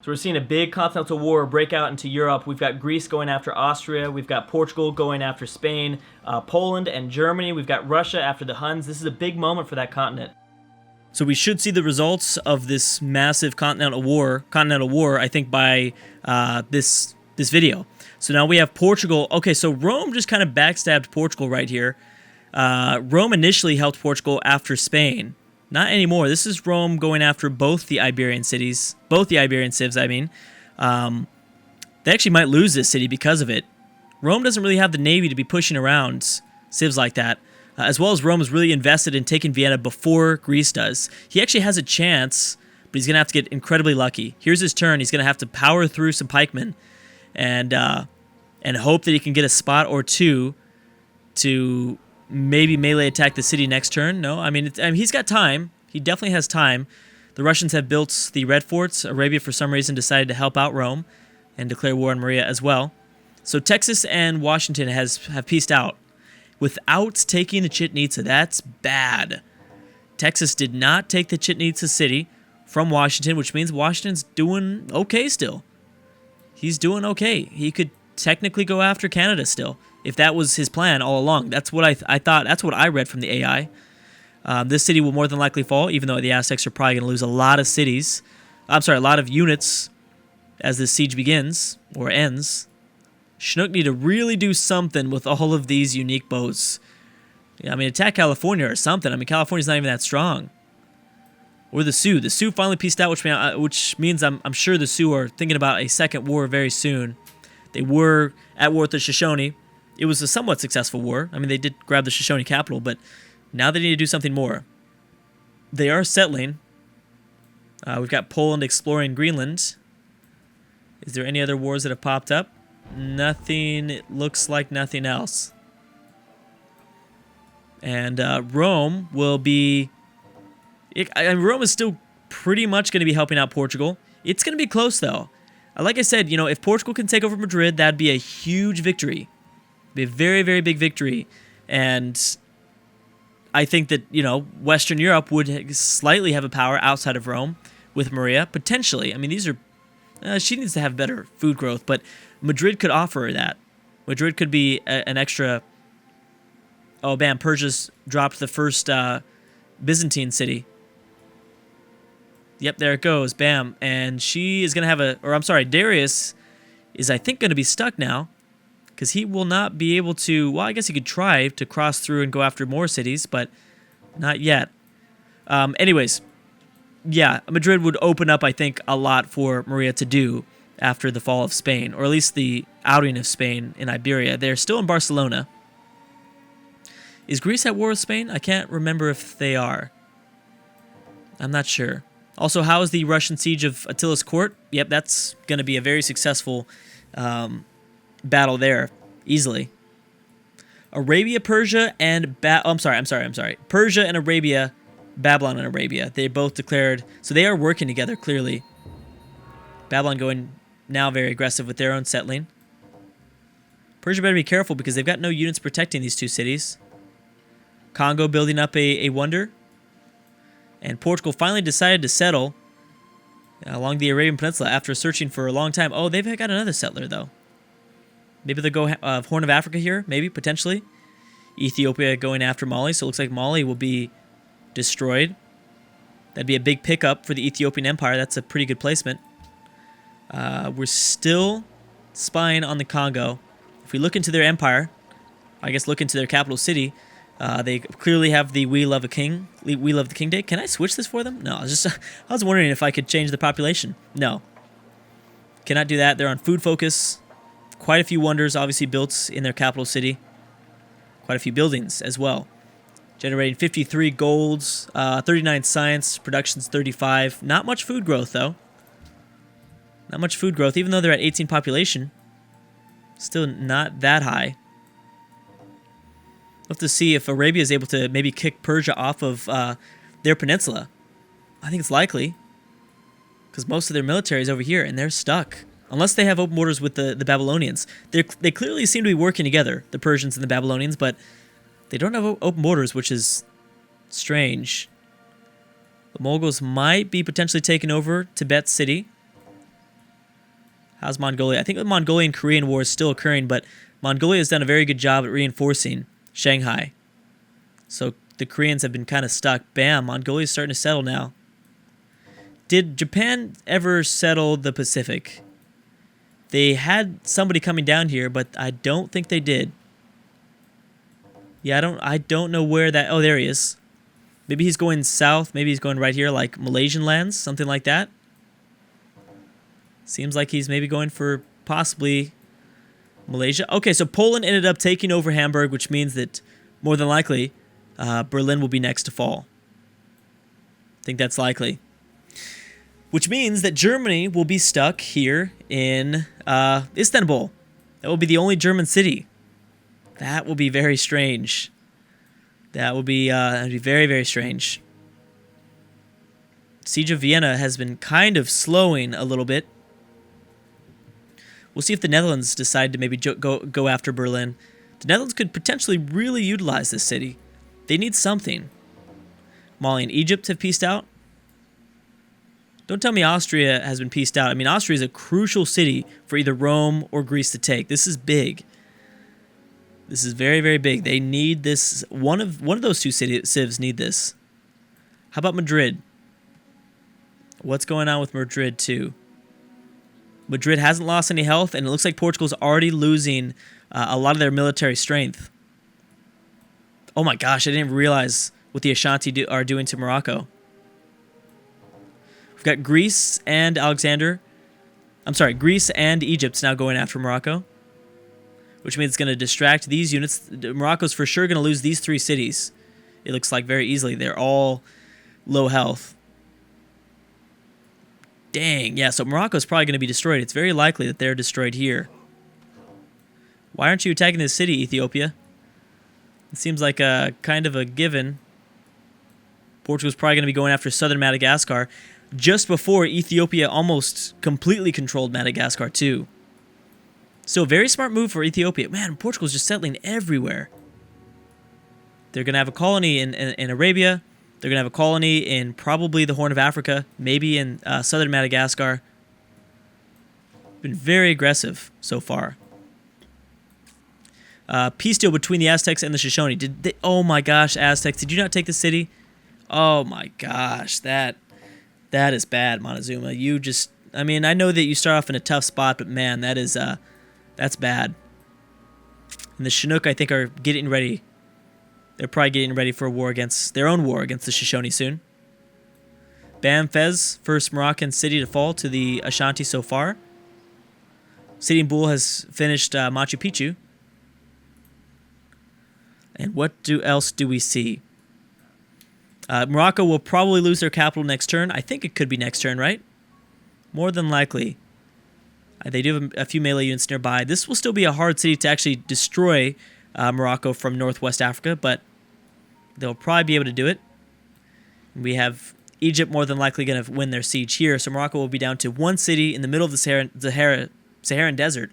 So we're seeing a big continental war break out into Europe. We've got Greece going after Austria. We've got Portugal going after Spain, Poland and Germany. We've got Russia after the Huns. This is a big moment for that continent. So we should see the results of this massive continental war, I think, by this video. So now we have Portugal. Okay, so Rome just kind of backstabbed Portugal right here. Rome initially helped Portugal after Spain. Not anymore. This is Rome going after both the Iberian cities, both the Iberian civs, I mean. They actually might lose this city because of it. Rome doesn't really have the navy to be pushing around civs like that, as well as Rome is really invested in taking Vienna before Greece does. He actually has a chance, but he's going to have to get incredibly lucky. Here's his turn. He's going to have to power through some pikemen and hope that he can get a spot or two to maybe melee attack the city next turn. No, I mean, he's got time. He definitely has time. The Russians have built the red forts. Arabia, for some reason, decided to help out Rome and declare war on Maria as well. So Texas and Washington have pieced out without taking the Chichen Itza. That's bad. Texas did not take the Chichen Itza city from Washington, which means Washington's doing okay still. He's doing okay. He could technically go after Canada still, if that was his plan all along. That's what I thought. That's what I read from the AI. This city will more than likely fall, even though the Aztecs are probably going to lose a lot of cities. I'm sorry, a lot of units as this siege begins or ends. Chinook need to really do something with all of these unique bows. Yeah, I mean, attack California or something. I mean, California's not even that strong. Or the Sioux. The Sioux finally pieced out, which means I'm sure the Sioux are thinking about a second war very soon. They were at war with the Shoshone. It was a somewhat successful war. I mean, they did grab the Shoshone capital, but now they need to do something more. They are settling. We've got Poland exploring Greenland. Is there any other wars that have popped up? Nothing. It looks like nothing else. And Rome will be... Rome is still pretty much going to be helping out Portugal. It's going to be close, though. Like I said, if Portugal can take over Madrid, that'd be a huge victory. It'd be a very, very big victory. And I think that, Western Europe would slightly have a power outside of Rome with Maria, potentially. I mean, these are... she needs to have better food growth, but Madrid could offer her that. Madrid could be an extra... Oh, bam, Persia's dropped the first Byzantine city. Yep, there it goes. Bam. And she is going to have Darius is, I think, going to be stuck now. Because he will not be able to... Well, I guess he could try to cross through and go after more cities, but not yet. Anyways, yeah, Madrid would open up, I think, a lot for Maria to do after the fall of Spain, or at least the outing of Spain in Iberia. They're still in Barcelona. Is Greece at war with Spain? I can't remember if they are. I'm not sure. Also, how is the Russian siege of Attila's court? Yep, that's going to be a very successful battle there, easily. Arabia, Persia, and I'm sorry. Persia and Arabia, Babylon and Arabia. They both declared, so they are working together, clearly. Babylon going now very aggressive with their own settling. Persia better be careful because they've got no units protecting these two cities. Congo building up a wonder. And Portugal finally decided to settle along the Arabian Peninsula after searching for a long time. Oh, they've got another settler, though. Maybe they'll go Horn of Africa here, maybe, potentially. Ethiopia going after Mali, so it looks like Mali will be destroyed. That'd be a big pickup for the Ethiopian Empire. That's a pretty good placement. We're still spying on the Congo. If we look into their empire, I guess look into their capital city, they clearly have the We Love the King Day. Can I switch this for them? No, I was wondering if I could change the population. No. Cannot do that. They're on food focus. Quite a few wonders obviously built in their capital city. Quite a few buildings as well. Generating 53 golds, 39 science, production's 35. Not much food growth, though. Not much food growth, even though they're at 18 population. Still not that high. We'll have to see if Arabia is able to maybe kick Persia off of their peninsula. I think it's likely. Because most of their military is over here, and they're stuck. Unless they have open borders with the Babylonians. They clearly seem to be working together, the Persians and the Babylonians, but they don't have open borders, which is strange. The Mongols might be potentially taking over Tibet City. How's Mongolia? I think the Mongolian-Korean War is still occurring, but Mongolia has done a very good job at reinforcing Shanghai. So the Koreans have been kind of stuck. Bam, Mongolia's starting to settle now. Did Japan ever settle the Pacific? They had somebody coming down here, but I don't think they did. Yeah, I don't know where that... Oh, there he is. Maybe he's going south. Maybe he's going right here, like Malaysian lands, something like that. Seems like he's maybe going for possibly Malaysia. Okay, so Poland ended up taking over Hamburg, which means that more than likely Berlin will be next to fall. I think that's likely. Which means that Germany will be stuck here in Istanbul. That will be the only German city. That will be very strange. That will be very, very strange. Siege of Vienna has been kind of slowing a little bit. We'll see if the Netherlands decide to maybe go after Berlin. The Netherlands could potentially really utilize this city. They need something. Mali and Egypt have pieced out. Don't tell me Austria has been pieced out. I mean, Austria is a crucial city for either Rome or Greece to take. This is big. This is very, very big. They need this. One of those two civs need this. How about Madrid? What's going on with Madrid too? Madrid hasn't lost any health, and it looks like Portugal's already losing a lot of their military strength. Oh my gosh, I didn't realize what the Ashanti are doing to Morocco. We've got Greece and Greece and Egypt's now going after Morocco, which means it's going to distract these units. Morocco's for sure going to lose these 3 cities. It looks like very easily. They're all low health. Dang, yeah, so Morocco's probably going to be destroyed. It's very likely that they're destroyed here. Why aren't you attacking this city, Ethiopia? It seems like a kind of a given. Portugal's probably going to be going after southern Madagascar just before Ethiopia almost completely controlled Madagascar too. So a very smart move for Ethiopia. Man, Portugal's just settling everywhere. They're going to have a colony in Arabia. They're going to have a colony in probably the Horn of Africa, maybe in southern Madagascar. Been very aggressive so far. Peace deal between the Aztecs and the Shoshone. Oh my gosh, Aztecs, did you not take the city? Oh my gosh, that is bad, Montezuma. You just, I mean, I know that you start off in a tough spot, but man, that's bad. And the Chinook, I think, are getting ready. They're probably getting ready for their own war against the Shoshone soon. Bam Fez, first Moroccan city to fall to the Ashanti so far. Sitting Bull has finished Machu Picchu. And what else do we see? Morocco will probably lose their capital next turn. I think it could be next turn, right? More than likely. They do have a few melee units nearby. This will still be a hard city to actually destroy Morocco from northwest Africa, but they'll probably be able to do it. We have Egypt more than likely going to win their siege here, so Morocco will be down to 1 city in the middle of the Saharan desert.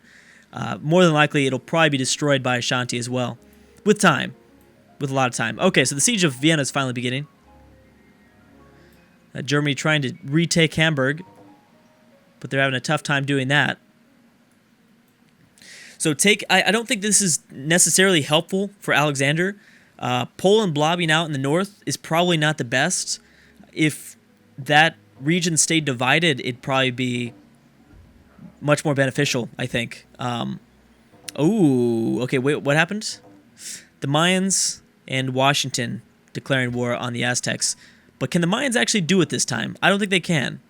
More than likely, it'll probably be destroyed by Ashanti as well. With time. With a lot of time. Okay, so the siege of Vienna is finally beginning. Germany trying to retake Hamburg, but they're having a tough time doing that. So I don't think this is necessarily helpful for Alexander. Poland blobbing out in the north is probably not the best. If that region stayed divided, it'd probably be much more beneficial, I think. Okay, wait, what happened? The Mayans and Washington declaring war on the Aztecs. But can the Mayans actually do it this time? I don't think they can.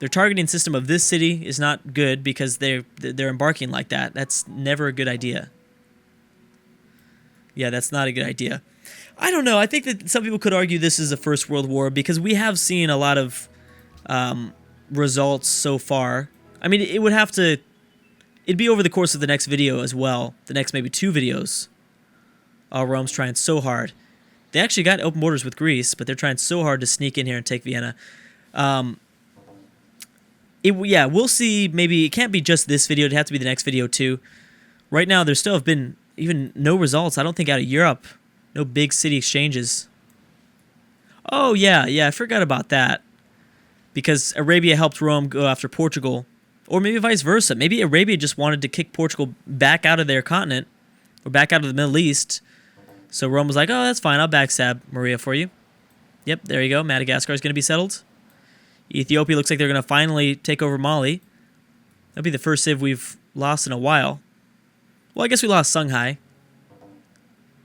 Their targeting system of this city is not good because they're embarking like that. That's never a good idea. Yeah, that's not a good idea. I don't know. I think that some people could argue this is a First World War because we have seen a lot of results so far. I mean, it'd be over the course of the next video as well. The next maybe 2 videos. Rome's trying so hard. They actually got open borders with Greece, but they're trying so hard to sneak in here and take Vienna. We'll see. Maybe it can't be just this video. It'd have to be the next video too. Right now, there still have been even no results. I don't think out of Europe. No big city exchanges. Oh, yeah, I forgot about that. Because Arabia helped Rome go after Portugal Or maybe vice versa. Maybe Arabia just wanted to kick Portugal back out of their continent, or back out of the Middle East. So Rome was like, oh, that's fine. I'll backstab Maria for you. Yep, there you go. Madagascar is going to be settled. Ethiopia looks like they're going to finally take over Mali. That'll be the first civ we've lost in a while. Well, I guess we lost Songhai.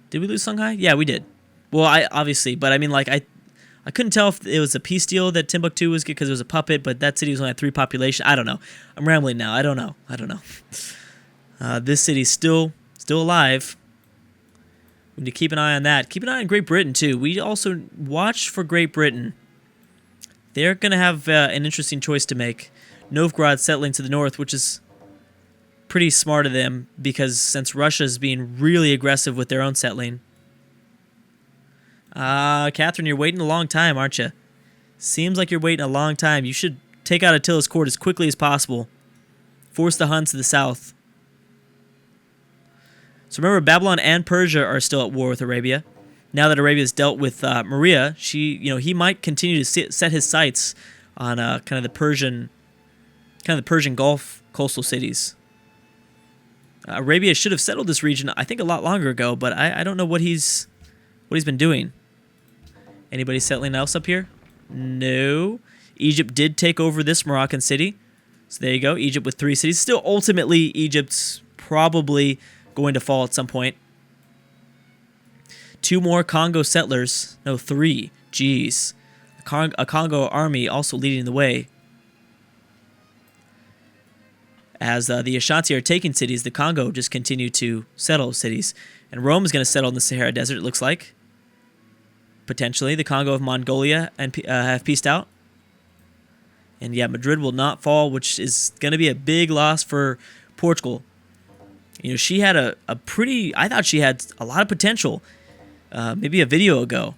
Did we lose Songhai? Yeah, we did. Well, obviously, but I mean, like, I couldn't tell if it was a peace deal that Timbuktu was good because it was a puppet, but that city was only at 3 population. I don't know. I'm rambling now. I don't know. This city's still alive. We need to keep an eye on that. Keep an eye on Great Britain, too. We also watch for Great Britain. They're going to have an interesting choice to make. Novgorod settling to the north, which is pretty smart of them, because since Russia's being really aggressive with their own settling. Catherine, you're waiting a long time, aren't you? Seems like you're waiting a long time. You should take out Attila's court as quickly as possible. Force the Huns to the south. So remember, Babylon and Persia are still at war with Arabia. Now that Arabia's dealt with Maria, he might continue to set his sights on kind of the Persian Gulf coastal cities. Arabia should have settled this region, I think, a lot longer ago, but I don't know what he's been doing. Anybody settling else up here? No. Egypt did take over this Moroccan city. So there you go. Egypt with 3 cities. Still, ultimately, Egypt's probably going to fall at some point. 2 more Congo settlers. No, 3. Jeez. A Congo army also leading the way. As the Ashanti are taking cities, the Congo just continue to settle cities. And Rome is going to settle in the Sahara Desert, it looks like. Potentially. The Congo of Mongolia and have peaced out. And yeah, Madrid will not fall, which is going to be a big loss for Portugal. She had I thought she had a lot of potential, maybe a video ago,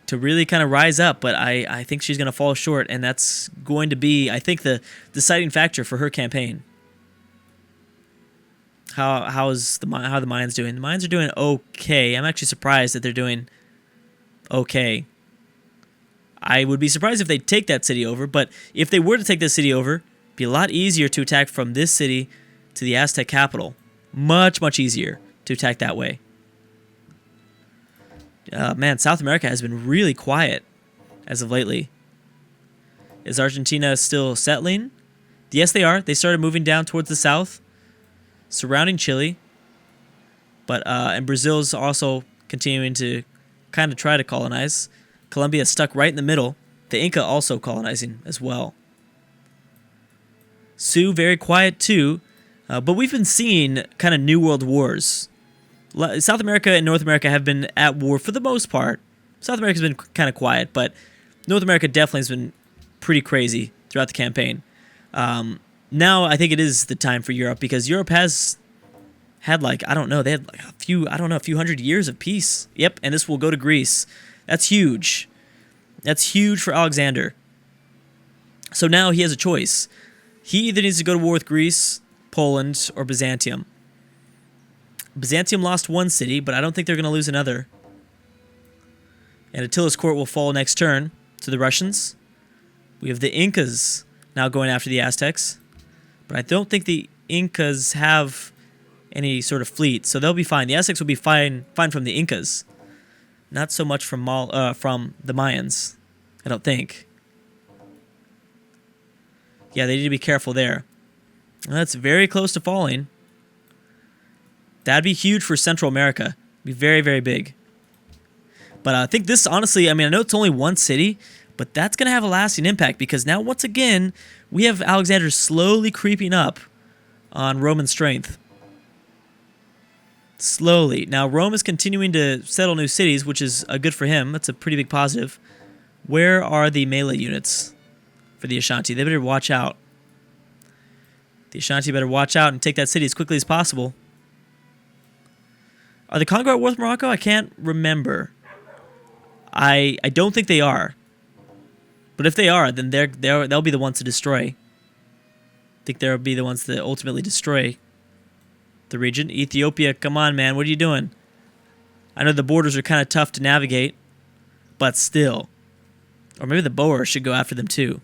to really kind of rise up, but I think she's going to fall short, and that's going to be, I think, the deciding factor for her campaign. How are the Mayans doing? The Mayans are doing okay. I'm actually surprised that they're doing okay. I would be surprised if they take that city over, but if they were to take this city over, it'd be a lot easier to attack from this city to the Aztec capital. Much, much easier to attack that way. Man, South America has been really quiet as of lately. Is Argentina still settling? Yes, they are. They started moving down towards the south, surrounding Chile. And Brazil's also continuing to kind of try to colonize. Colombia is stuck right in the middle. The Inca also colonizing as well. Sioux, very quiet too. But we've been seeing kind of New World Wars. South America and North America have been at war for the most part. South America's been kind of quiet, but North America definitely has been pretty crazy throughout the campaign. Now I think it is the time for Europe, because Europe has had they had a few hundred years of peace. Yep, and this will go to Greece. That's huge. That's huge for Alexander. So now he has a choice. He either needs to go to war with Greece, Poland, or Byzantium. Byzantium lost 1 city, but I don't think they're going to lose another. And Attila's court will fall next turn to the Russians. We have the Incas now going after the Aztecs. But I don't think the Incas have any sort of fleet, so they'll be fine. The Aztecs will be fine from the Incas. Not so much from the Mayans, I don't think. Yeah, they need to be careful there. That's very close to falling. That'd be huge for Central America. It'd be very, very big. But I think this, honestly, I know it's only 1 city, but that's going to have a lasting impact, because now, once again, we have Alexander slowly creeping up on Roman strength. Slowly. Now, Rome is continuing to settle new cities, which is good for him. That's a pretty big positive. Where are the melee units for the Ashanti? They better watch out. The Ashanti better watch out and take that city as quickly as possible. Are the Congo at war with Morocco? I can't remember. I don't think they are. But if they are, then they'll be the ones to destroy. I think they'll be the ones that ultimately destroy the region. Ethiopia, come on, man. What are you doing? I know the borders are kind of tough to navigate, but still. Or maybe the Boers should go after them too.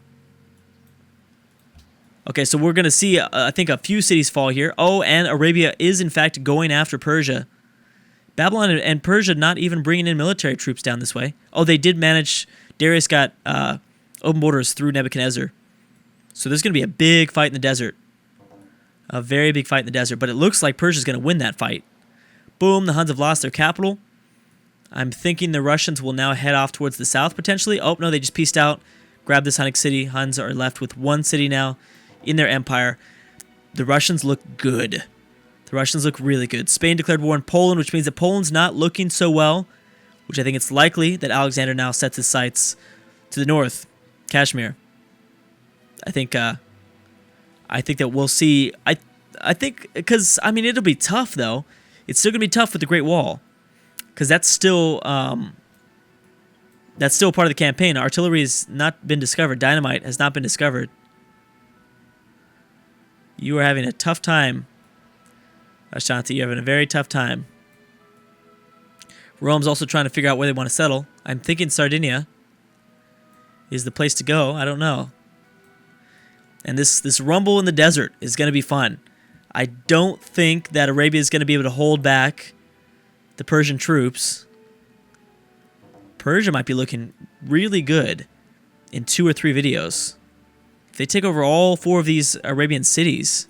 Okay, so we're going to see, I think, a few cities fall here. Oh, and Arabia is, in fact, going after Persia. Babylon and Persia not even bringing in military troops down this way. Oh, they did manage... Darius got open borders through Nebuchadnezzar. So there's going to be a big fight in the desert. A very big fight in the desert. But it looks like Persia's going to win that fight. Boom, the Huns have lost their capital. I'm thinking the Russians will now head off towards the south, potentially. Oh, no, they just pieced out. Grabbed this Hunnic city. Huns are left with one city now in their empire. The Russians look good. The Russians look really good. Spain declared war on Poland, which means that Poland's not looking so well, which I think it's likely that Alexander now sets his sights to the north, Kashmir. I think that we'll see. I think, because, I mean, it'll be tough, though. It's still going to be tough with the Great Wall, because that's still part of the campaign. Artillery has not been discovered. Dynamite has not been discovered. You are having a tough time, Ashanti. You're having a very tough time. Rome's also trying to figure out where they want to settle. I'm thinking Sardinia is the place to go. I don't know. And this rumble in the desert is going to be fun. I don't think that Arabia is going to be able to hold back the Persian troops. Persia might be looking really good in 2 or 3 videos. If they take over all 4 of these Arabian cities,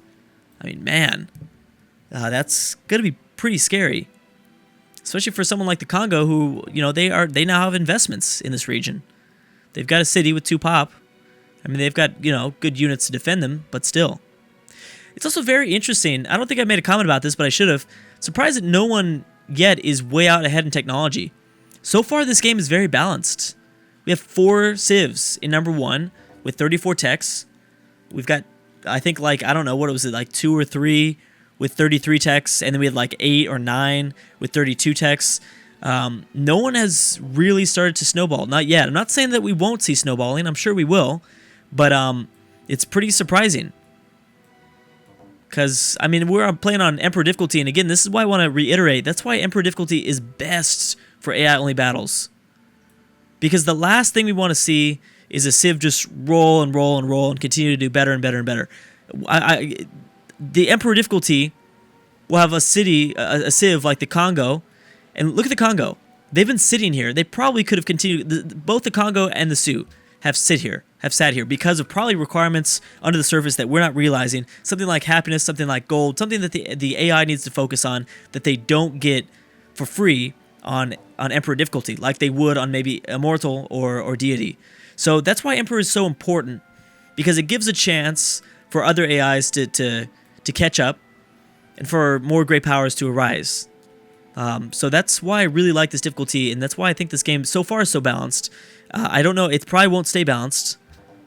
I mean, man, that's going to be pretty scary. Especially for someone like the Congo, who, you know, they now have investments in this region. They've got a city with 2 pop. I mean, they've got, you know, good units to defend them, but still. It's also very interesting. I don't think I made a comment about this, but I should have. Surprised that no one yet is way out ahead in technology. So far, this game is very balanced. We have 4 civs in number 1 with 34 techs. We've got, I think, like, I don't know, what was it, like 2 or 3 with 33 techs, and then we had like 8 or 9 with 32 techs. No one has really started to snowball. Not yet. I'm not saying that we won't see snowballing. I'm sure we will. But it's pretty surprising. Because, I mean, we're playing on Emperor difficulty, and again, this is why I want to reiterate. That's why Emperor difficulty is best for AI-only battles. Because the last thing we want to see is a civ just roll and roll and roll and continue to do better and better and better. The Emperor difficulty will have a city, a civ like the Congo, and look at the Congo. They've been sitting here. They probably could have continued. Both the Congo and the Sioux have sat here because of probably requirements under the surface that we're not realizing. Something like happiness, something like gold, something that the AI needs to focus on that they don't get for free on Emperor difficulty, like they would on maybe Immortal or Deity. So that's why Emperor is so important, because it gives a chance for other AIs to catch up and for more great powers to arise. So that's why I really like this difficulty, and that's why I think this game so far is so balanced. I don't know, it probably won't stay balanced,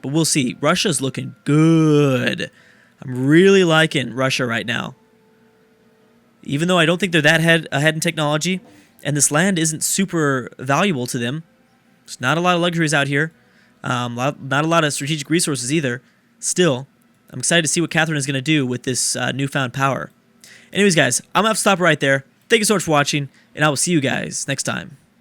but we'll see. Russia's looking good. I'm really liking Russia right now. Even though I don't think they're that ahead in technology, and this land isn't super valuable to them. There's not a lot of luxuries out here. Not a lot of strategic resources either. Still, I'm excited to see what Catherine is going to do with this newfound power. Anyways, guys, I'm going to have to stop right there. Thank you so much for watching, and I will see you guys next time.